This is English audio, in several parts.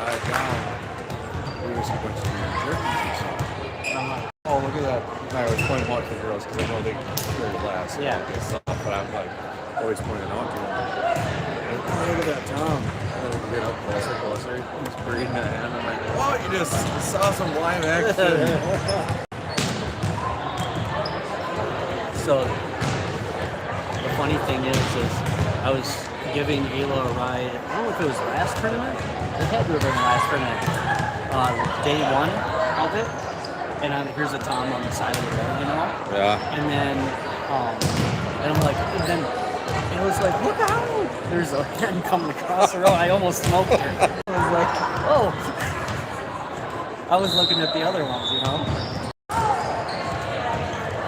drive down, we were a bunch of jerkies and stuff. And I'm like, oh, look at that. And I was pointing out to the girls because I know they carry last. Yeah. Stuff, but I'm like, always pointing out to them. Like, oh, look at that Tom. And then we get up closer. He's breathing that hand. I'm like, oh, you just saw some live action. So the funny thing is I was giving Ayla a ride. I don't know if it was last tournament. It had to have been the last tournament. Day one of it. And here's a Tom on the side of the road, you know? Yeah. And then, and I'm like, and then it was like, look out! There's a hen coming across the road. I almost smoked her. I was like, oh. I was looking at the other ones, you know?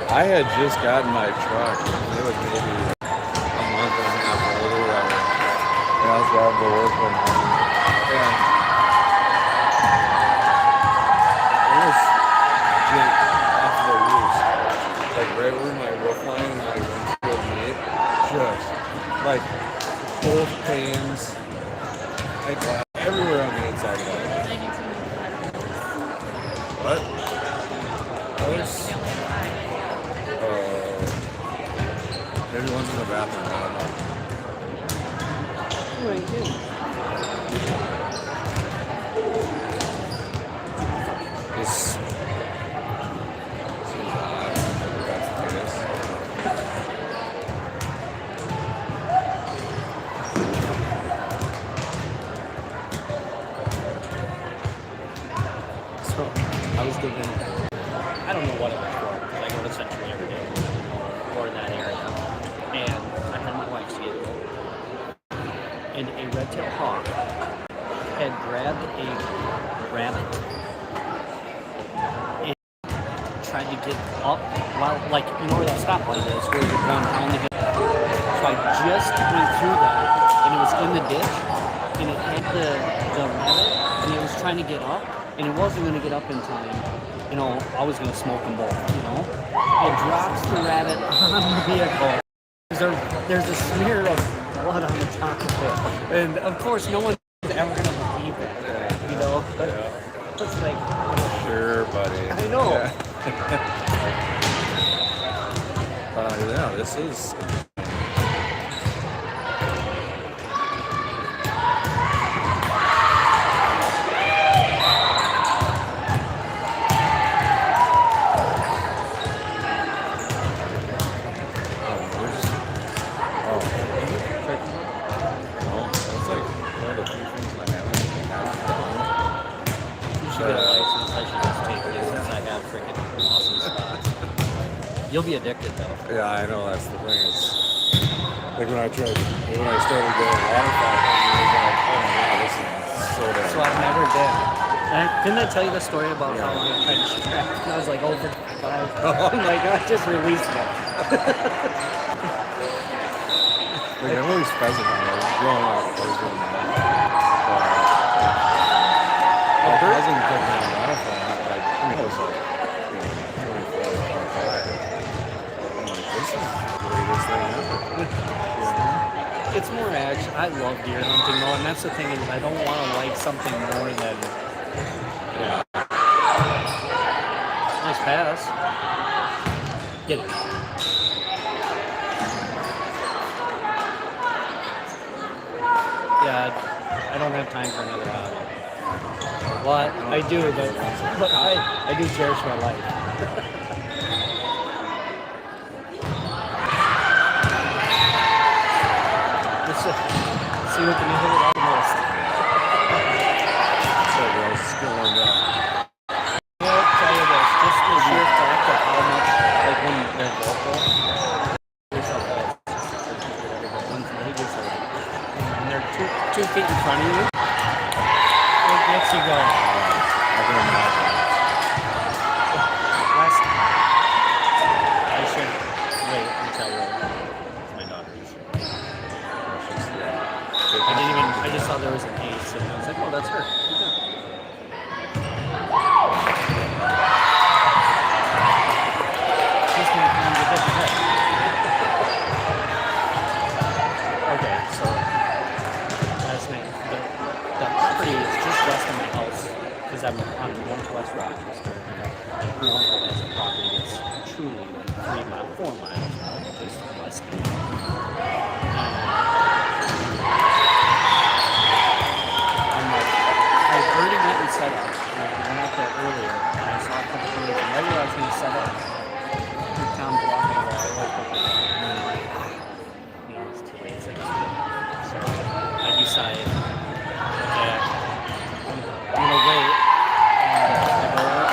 I had just gotten my truck. It was maybe a month and a half old or whatever. And I was driving to work one morning. And it was Jake off the roofs. Like right where my roof line and my windshield meet. Just like both panes. Like everywhere on the inside of it. What? Maybe one's in the bathroom, I don't know. Right here. This seems odd. Maybe that's the case. So, I was giving, I don't know what it was for, because I go to Century every day, or in that area. And I had my wife's vehicle, and a red-tailed hawk had grabbed a rabbit and tried to get up while, like, you know where that stoplight is, where you're going down the hill. So I just went through that, and it was in the ditch, and it had the rabbit, and it was trying to get up, and it wasn't going to get up in time. You know, I was going to smoke them both, you know? It drops the rabbit on the vehicle. There's a smear of blood on the top of it. And of course, no one's ever going to believe that, you know? But it's like... Sure, buddy. I know. Yeah, this is... You'll be addicted though. Yeah, I know, that's the thing. It's like when I started going waterfowl, I was like, oh my god, this is so damn. So I've never been. Didn't I tell you the story about how I tried to shoot crap? And I was like over 5. I'm like, I just released it. Like, I've always specified, I was growing up, I was doing that. But I wasn't putting on waterfowl, like, I was like, it's more action. I love deer hunting though, and that's the thing is I don't want to like something more than nice pass. Get it. Yeah, I don't have time for another hobby. Well, I do, but I do cherish my life. See what can you hit it out the most. So girls, it's getting warmed up. I'll tell you this, just the sheer fact of how much, like when they're vocal, and they're 2 feet in front of you, it gets you going. I can imagine. I should wait until my daughter is. I just saw there was an ace, and I was like, oh, that's her. Just want to get the head. Okay, so that's me. The property it's just west of my house because I'm on Northwest Rochester. My uncle has a property that's truly like 4 miles just west of me. I'm like, I already went and set up. I went out there earlier and I saw a couple of things, and right where I was going to set up, Tom's walking away. I was like, it's too late. It's like, so I decided, okay, I'm gonna wait and go and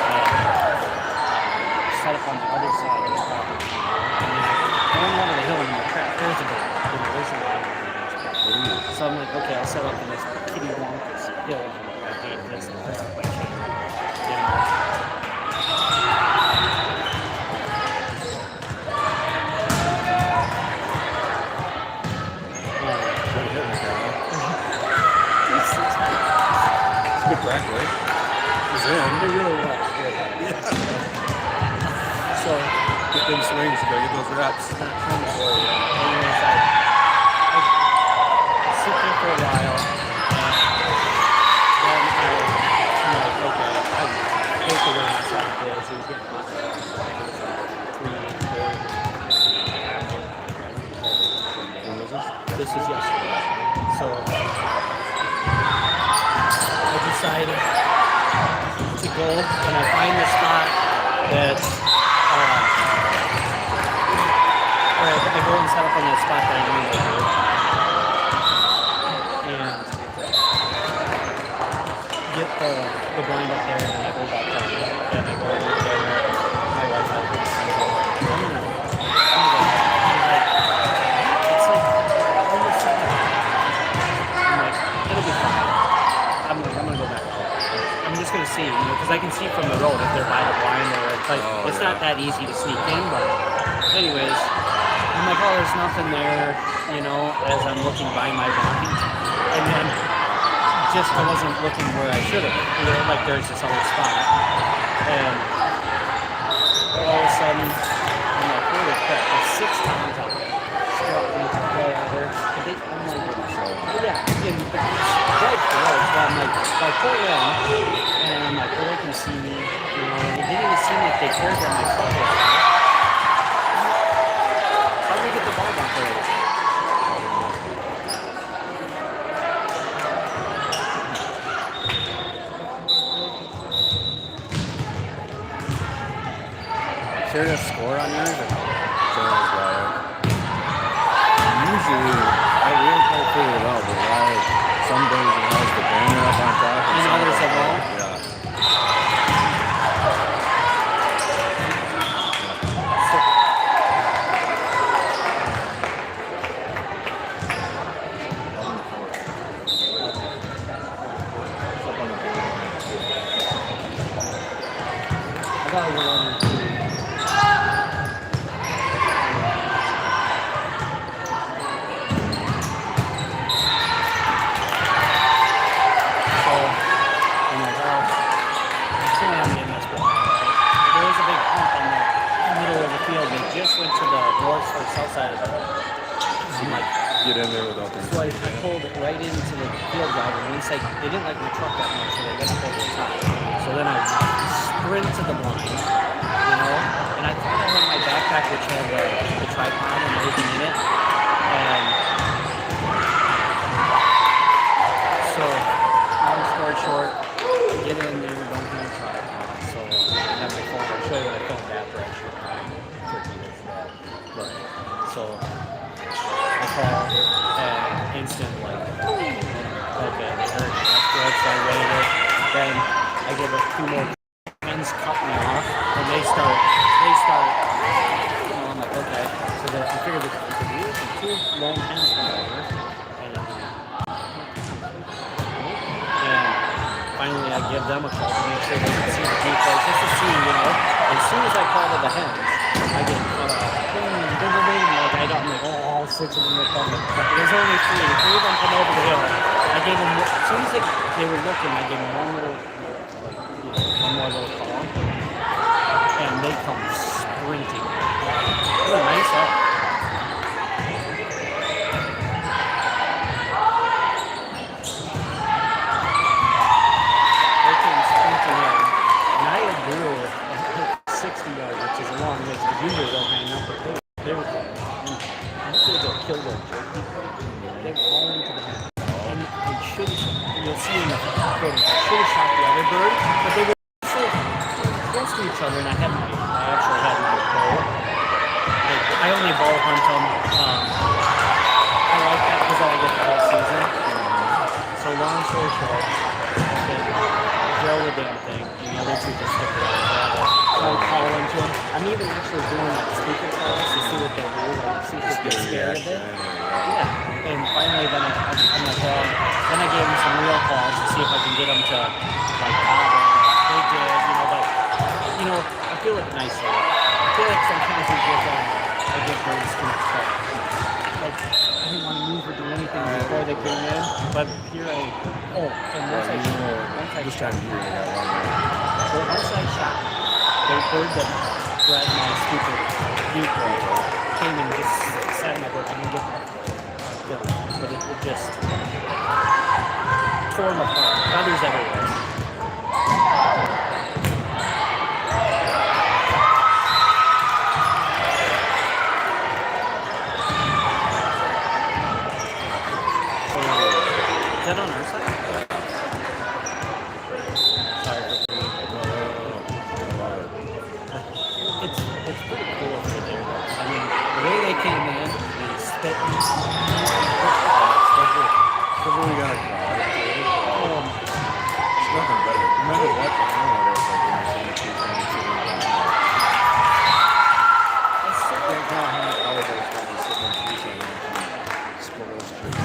set up on the other side of the property. And then going over the hill and the crap, there's a bit, there's a lot of things. So I'm like, okay, I'll set up in this kitty wonkus hill. I hate this. That's a quick thing. You know? Good crack, right? He's in. It really was. Yeah. So, get them swings, you gotta get those reps. that kind of story. Anyways, I sit there for a while, and then I'm like, okay, I take away my side of this. It was getting hot. When was this? This is yesterday. So, I decided to go and I find the spot that I go and set up on that spot that I knew they were. And get the blind up there and then I go back down and I go over there. My wife has been saying, it's like almost like I'm like, it'll be fine. I'm gonna go back. I'm just gonna see, because I can see from the road if they're by the blind or it's like it's not that easy to sneak in. But anyways, I'm like, oh, there's nothing there, as I'm looking by my blind, and then just I wasn't looking where I should have. Like there's this other spot, and all of a sudden I'm like, holy crap! Like 6 times I've struck me whatever. I'm like, yeah, and it's right for road. So I'm like, I pull in, and I'm like, they can see me, and it didn't even seem like they cared that my truck was there. How did we get the ball back there? Share a score on yours or no? Usually, I really can't figure it out, but some days it has the banner up on top. And others it won't? Yeah. I got a little. Went to the north or south side of the road. I'm like, Get in there without them. so I pulled it right into the field drive, and they didn't like my truck that much, so they let me pull the top. So then I sprint to the blind, and I thought I had my backpack, which had the tripod and everything in it, and so long story short, get in there, don't have a tripod, so I have my phone. I'll show you what I filmed after I shoot my turkey with that. So I call and instant like, okay, they heard me. That's good. So I waited. Then I give a few more pins, cut me off, and they start. I'm like, okay. So I figured the wheels and 2 long pins come over, and finally I give them a call to make sure they can see the details, just to see, As soon as I call to the hens, I get I'm like, all 6 of them are coming. There's only 3. 3 of them come over the hill. I gave them, as soon as they were looking, I gave them one more little call. And they come sprinting. It was a nice up. shooting a quote unquote, should have shot the other bird, but they were so close to each other, and I actually had my bow. Like, I only bow hunt them. I like that because I get the whole season. So long story short, okay, drill the damn thing, and the other two just stick around and try to call into them. I'm even actually doing like speaker calls to see what they do, like see if they get scared of it. Yeah. And finally, then I'm like, well, then I gave them some real calls to see if I can get them to like bother. They did, but I feel it nicely. I feel like sometimes I give birds too much credit. Like, I didn't want to move or do anything before they came in, but here and once I this time of year, once I shot, the bird that bred my stupid decoy came and just sat in my book and looked at but it just tore them apart. Feathers everywhere. Is that on our side? Sorry for it's pretty cool over there. I mean, the way they came in and spitting. Especially when we got a crowd. It's nothing better. No matter what the animal is, like when you're seeing two things sitting down. I can't count how many hours I was spending sitting on trees and squirrels, trees, The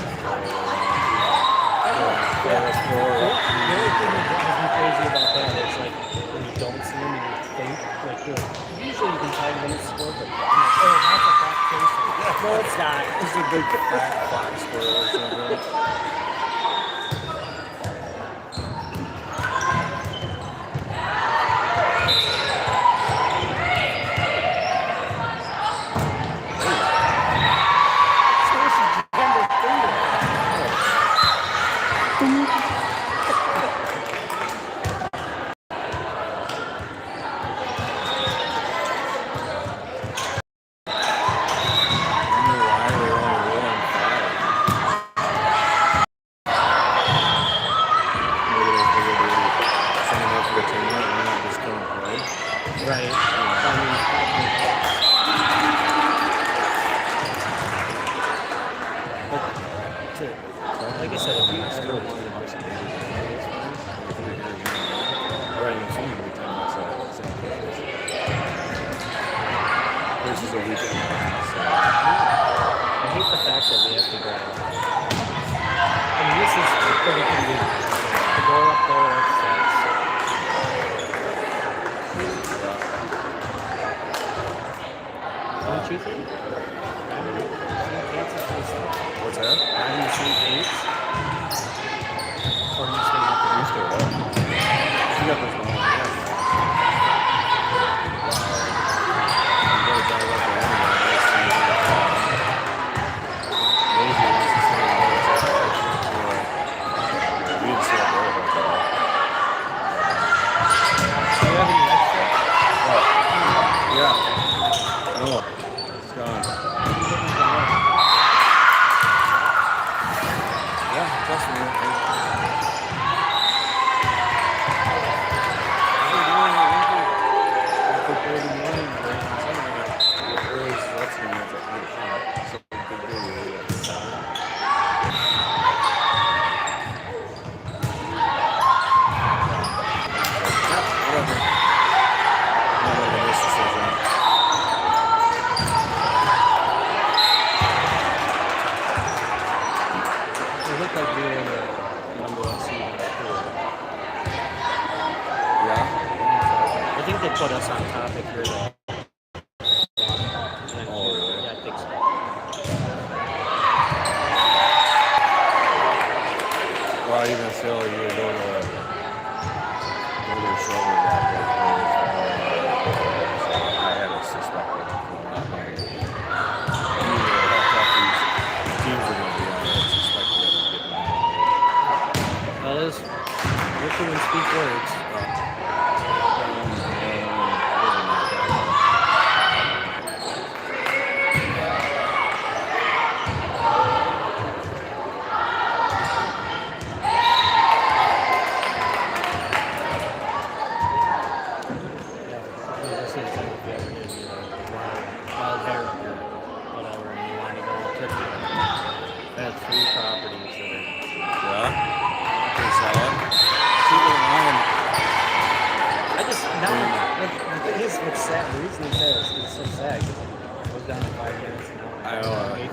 only thing that drives me crazy about that is like when you don't see them and you think like usually you can tell when it's squirrel, but that's a fat case. No, it's not. It's a big fat fox squirrel or something. Put us on top if you're the yeah, I think so. Well, even still, you would go to a shoulder that I had a suspect that not my how tough these teams are going to be on. I suspect they're going to get them. That is, you can speak words.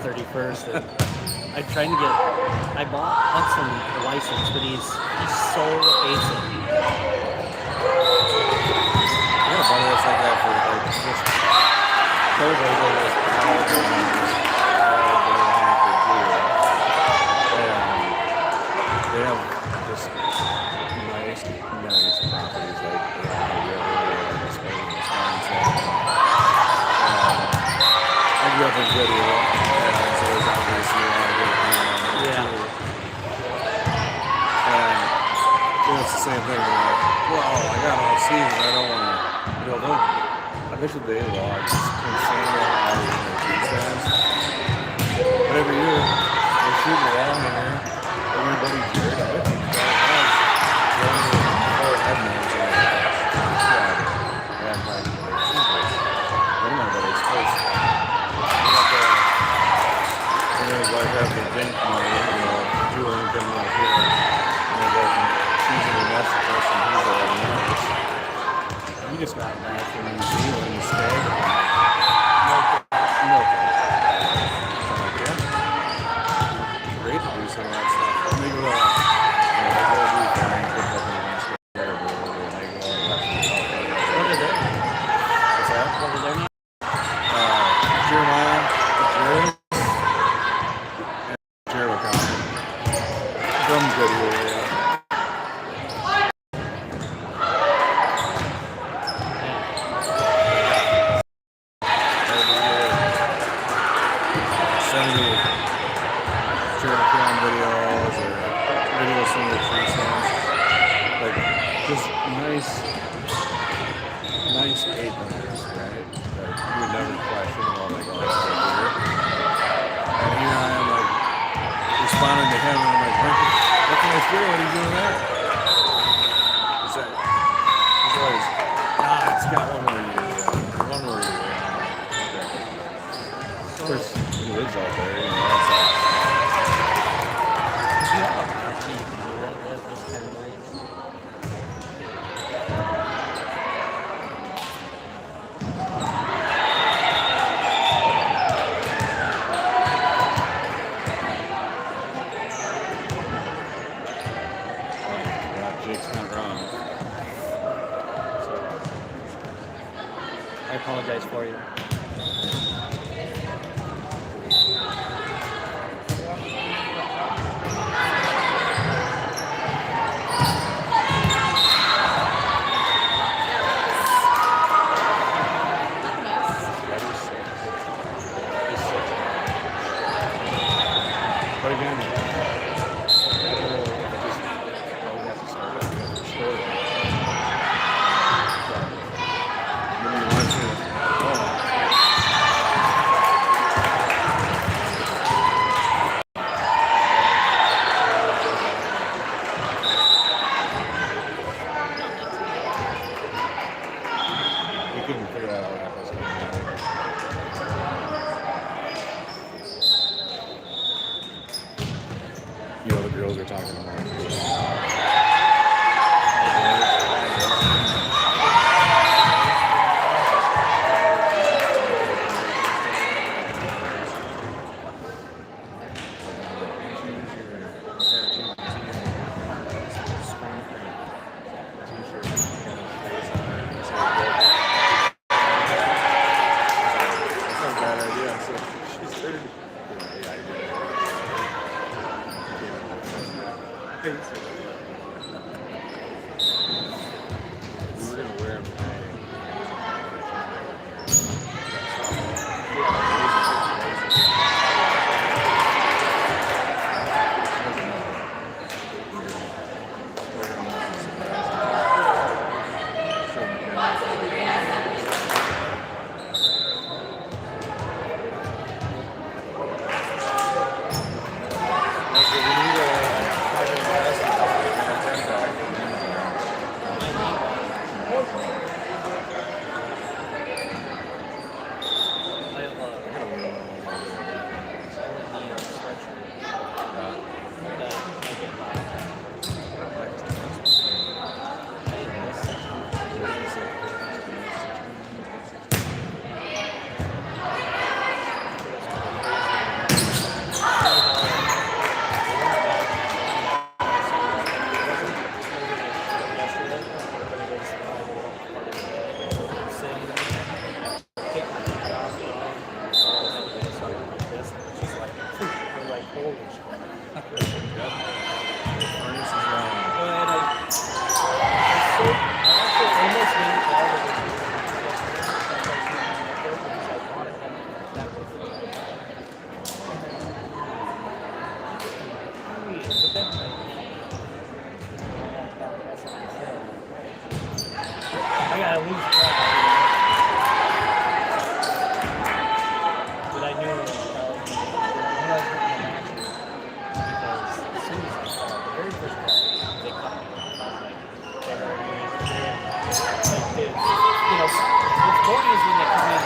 31st. And I'm trying to get. I bought Hudson a license, but he's so basic. Yeah, but it's like that for like just totally just how they want to do it. And they have just nice properties like Spain, Wisconsin. I grew up in Goodyear, and so there's obviously a lot of good things on there Yeah. too. And it's the same thing. They're like, well, I got all season. I don't want to, I bet you they log insane how in their cheese stands. But every year, they shoot along in there. Everybody's geared. I bet you guys have 4 head mounts in their house. And like, Jesus. One of my buddies first. And then his wife had the dink money, Julian coming up here. And they're both choosing a message, and he's like, nice. We just got back from New Zealand, stag. No. Great to do some of that stuff. And they go out, they go do things, get up in the stag, and they go out. What are they? What's that? What are their names? Jeremiah, Jared, and Jared O'Connor. From Goodyear, yeah. Send me Jared O'Connor videos or videos from the tree stands. Like, just nice 8-pointers, right? Like, you would never question about, like, oh, that's good here. And here I am, like, responding to him, and I'm like, what can I do? What are you doing there? He's always, it's got one more year. One more year. Okay. Of course, he lives out there, that's like, Jake's not wrong. I apologize for you. But again, I gotta lose track. But I knew it was Because as soon as they called, the very first call, they caught me. I was like, you know, what's boring is when they come in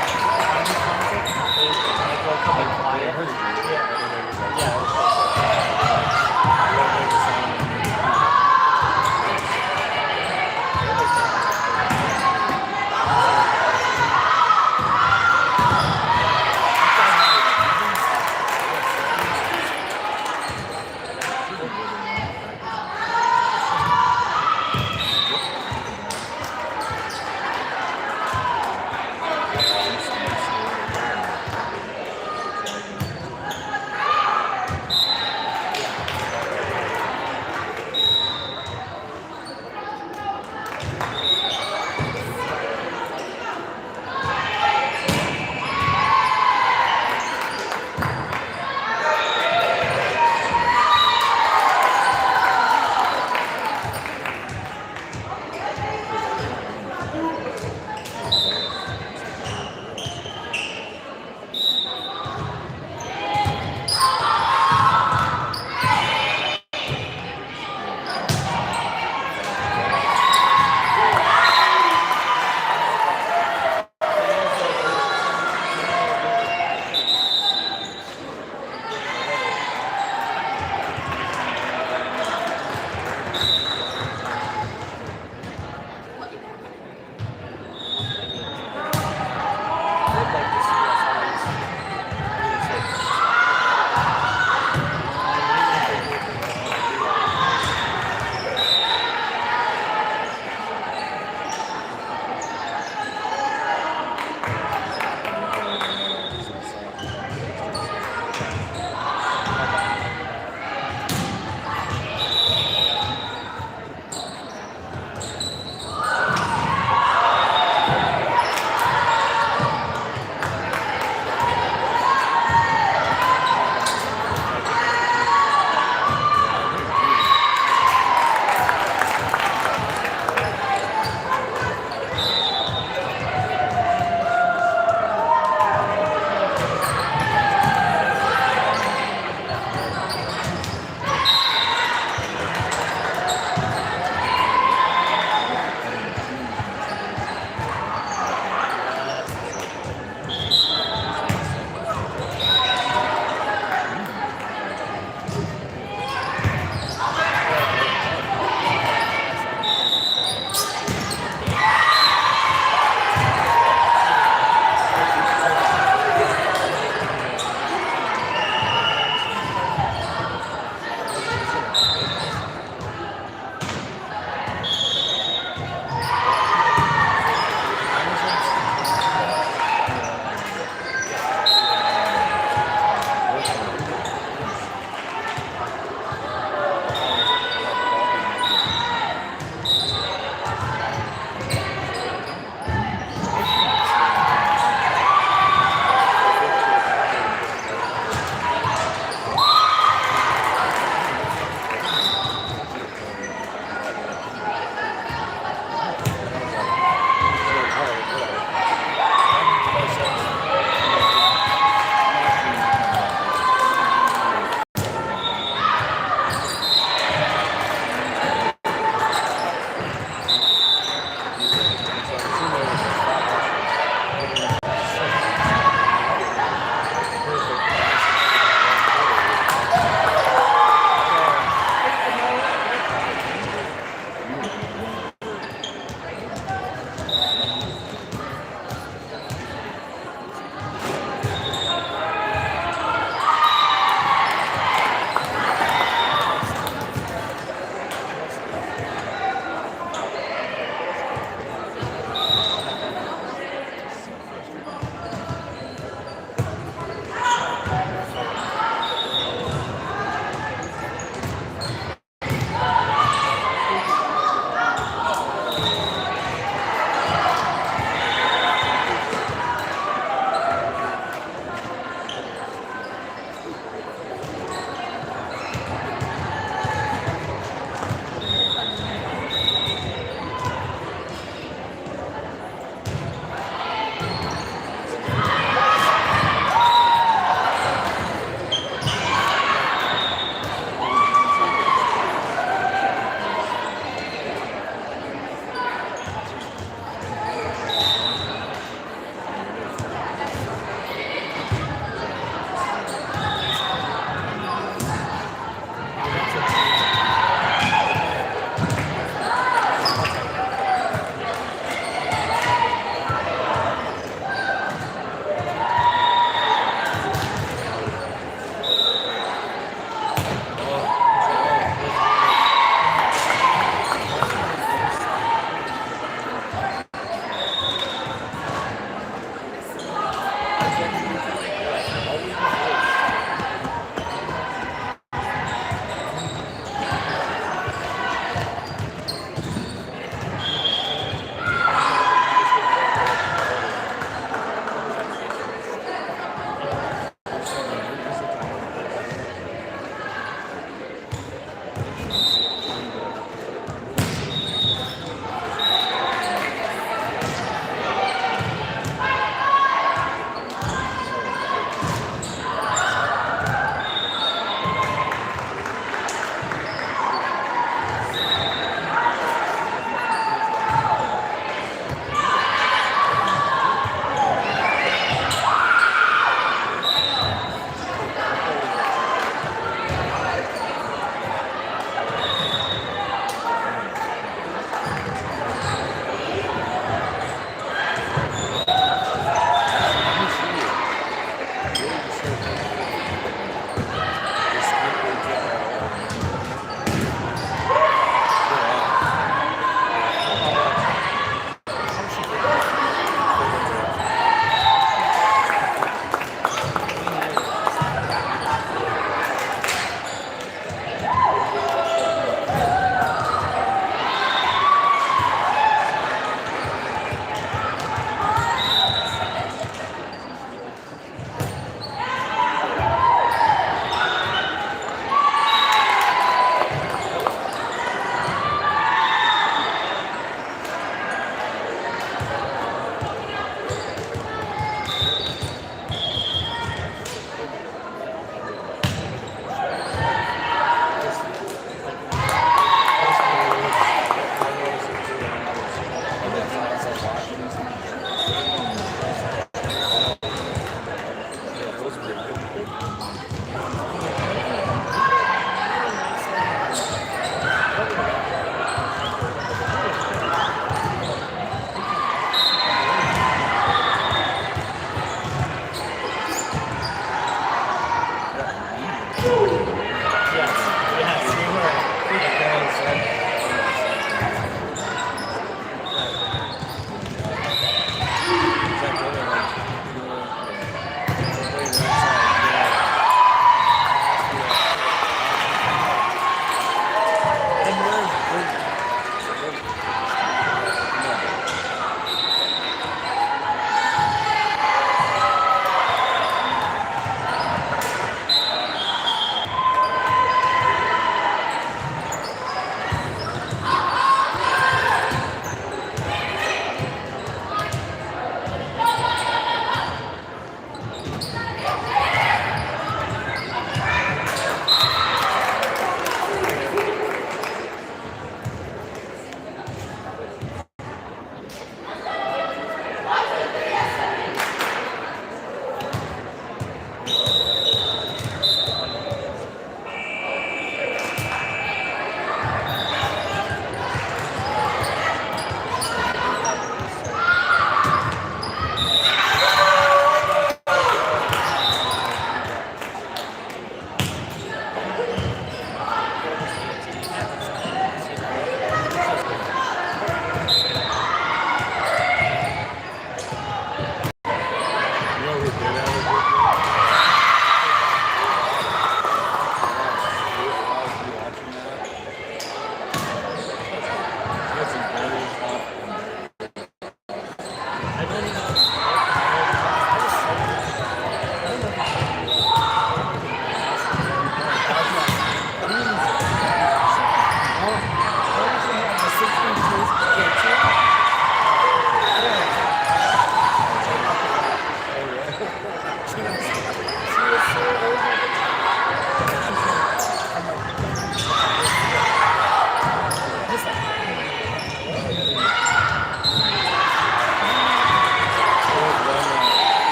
on new concept, they'll come in quiet.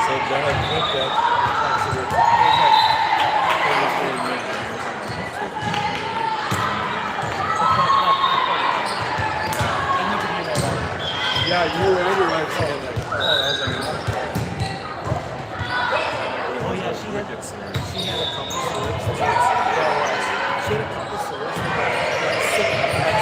So then I think that considered like 40 minutes. Yeah, you were everywhere. I saw like, oh, I was like, Oh yeah, she had wicked serious. she had a couple swords. She had a couple swords that were sick, like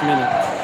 minutes.